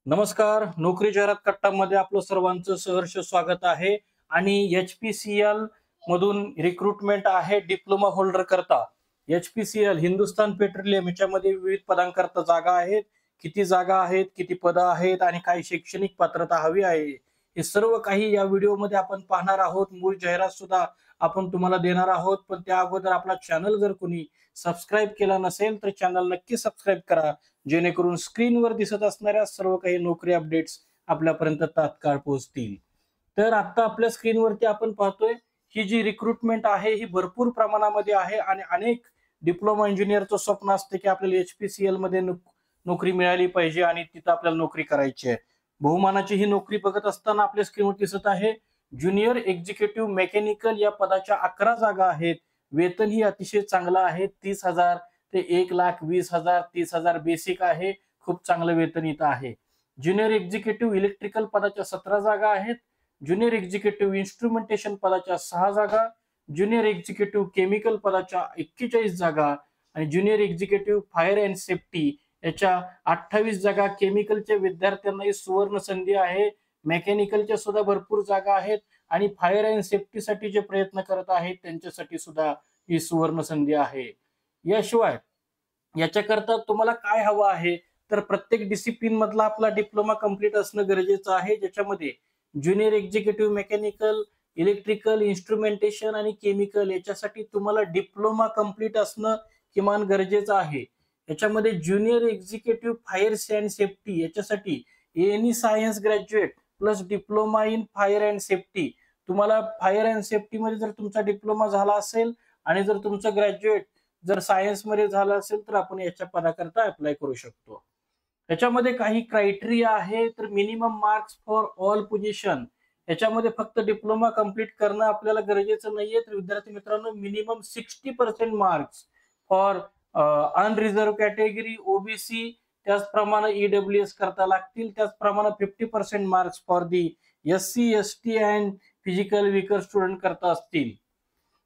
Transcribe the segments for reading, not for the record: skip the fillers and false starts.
नमस्कार. नोकरी जाहिरात कट्टामध्ये आपलं सर्वांचं सहर्ष स्वागत आहे. आणि HPCL मधून रिक्रुटमेंट आहे डिप्लोमा होल्डर करता. HPCL हिंदुस्थान पेट्रोलियम याच्यामध्ये विविध पदांकरता जागा आहेत. किती जागा आहेत, किती पदं आहेत आणि काय शैक्षणिक पात्रता हवी आहे, हे सर्व काही या व्हिडिओमध्ये आपण पाहणार आहोत. मूळ जाहिरात सुद्धा आपण तुम्हाला देणार आहोत. पण त्या अगोदर आपला चॅनल जर कोणी सबस्क्राईब केला नसेल तर चॅनल नक्की सबस्क्राईब करा, जेणेकरून स्क्रीनवर दिसत असणाऱ्या सर्व काही नोकरी अपडेट्स आपल्यापर्यंत तात्काळ पोहोचतील. तर आता आपल्या स्क्रीनवरती आपण पाहतोय ही जी रिक्रुटमेंट आहे ही भरपूर प्रमाणामध्ये आहे आणि अनेक डिप्लोमा इंजिनियरचं स्वप्न असते की आपल्याला HPCL मध्ये नोकरी मिळाली पाहिजे आणि तिथं आपल्याला नोकरी करायची आहे. बहुमानाची ही नोकरी बघत असताना आपल्या स्क्रीनवर दिसत आहे ज्युनियर एक्झिक्युटिव्ह मेकॅनिकल या पदाच्या 11 जागा आहेत. वेतन ही अतिशय चांगलं आहे. 30,000 ते 1,20,000, 30,000 बेसिक आहे. खूप चांगलं वेतन इथं आहे. ज्युनियर एक्झिक्युटिव्ह इलेक्ट्रिकल पदाच्या 17 जागा आहेत. ज्युनियर एक्झिक्युटिव्ह इन्स्ट्रुमेंटेशन पदाच्या 6 जागा, ज्युनियर एक्झिक्युटिव्ह केमिकल पदाच्या 41 जागा आणि junior executive fire and safety याच्या 28 जागा. केमिकलच्या विद्यार्थ्यांनाही सुवर्ण संधी आहे. मेकॅनिकलच्या सुद्धा भरपूर जागा आहेत आणि फायर अँड सेफ्टीसाठी जे प्रयत्न करत आहेत त्यांच्यासाठी सुद्धा ही सुवर्ण संधी आहे. याशिवाय याच्याकरता तुम्हाला काय हवं आहे तर प्रत्येक डिसिप्लिन मधला आपला डिप्लोमा कंप्लीट असणं गरजेचं आहे, ज्याच्यामध्ये junior executive mechanical, electrical, instrumentation आणि केमिकल याच्यासाठी तुम्हाला डिप्लोमा कंप्लीट असणं किमान गरजेचं आहे. याच्यामध्ये junior executive fire and safety याच्यासाठी any science graduate plus diploma in fire and safety. तुम्हाला फायर अँड सेफ्टी मध्ये जर तुमचा डिप्लोमा झाला असेल आणि जर तुमचं ग्रॅज्युएट जर सायन्स मध्ये झालं असेल तर आपण याच्या पदाकरता अप्लाय करू शकतो. याच्यामध्ये काही क्रायटेरिया आहे. तर minimum marks for all position, याच्यामध्ये फक्त डिप्लोमा कंप्लीट करणं आपल्याला गरजेचं नाहीये. तर विद्यार्थी मित्रांनो, minimum 60% marks for unreserved category, OBC, त्याचप्रमाणे EWS करता लागतील. त्याचप्रमाणे 50% marks for the SC, ST and physical weaker student करता असतील.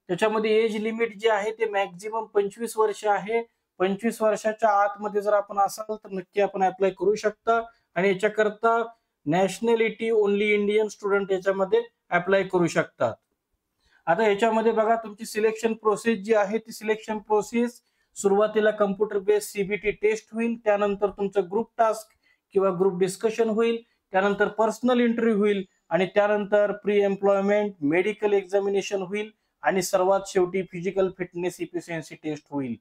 त्याच्यामध्ये एज लिमिट जे आहे ते मॅक्झिमम 25 वर्ष आहे. 25 वर्षाच्या आतमध्ये जर आपण असाल तर नक्की आपण अप्लाय करू शकता आणि याच्याकरता नॅशनॅलिटी ओनली इंडियन स्टुडंट याच्यामध्ये अप्लाय करू शकतात. आता याच्यामध्ये बघा, तुमची सिलेक्शन प्रोसेस जी आहे ती सिलेक्शन प्रोसेस सुरुवातीला कम्प्युटर बेस्ड CBT टेस्ट होईल. त्यानंतर तुमचं ग्रुप टास्क किंवा ग्रुप डिस्कशन होईल. त्यानंतर पर्सनल इंटरव्ह्यू होईल आणि त्यानंतर प्री एम्प्लॉयमेंट मेडिकल एक्झामिनेशन होईल आणि सर्वात शेवटी फिजिकल फिटनेस इफिशियन्सी टेस्ट होईल.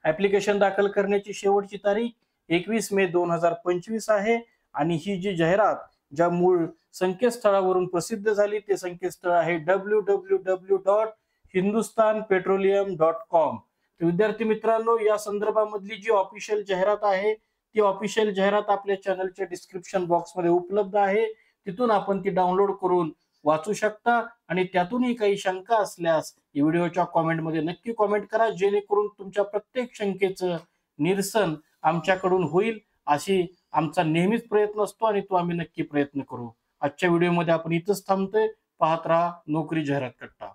ऍप्लिकेशन दाखल करण्याची शेवटची तारीख 21 मे 2025 आहे आणि ही जी जाहिरात ज्या मूळ संकेतस्थळावरून प्रसिद्ध झाली ते संकेतस्थळ आहे www.hindustanpetroleum.com. तर विद्यार्थी मित्रांनो, या संदर्भामधली जी ऑफिशियल जाहिरात आहे ती ऑफिशियल जाहिरात आपल्या चॅनलच्या डिस्क्रिप्शन बॉक्समध्ये उपलब्ध आहे. तिथून आपण ती डाउनलोड करून वाचू शकता आणि त्यातूनही काही शंका असल्यास या व्हिडिओच्या कॉमेंटमध्ये नक्की कॉमेंट करा, जेणेकरून तुमच्या प्रत्येक शंकेचं निरसन आमच्याकडून होईल. अशी आमचा नेहमीच प्रयत्न असतो आणि तो आम्ही नक्की प्रयत्न करू. आजच्या व्हिडिओमध्ये आपण इथंच थांबतोय. पाहत राहा नोकरी जाहिरात कट्टा.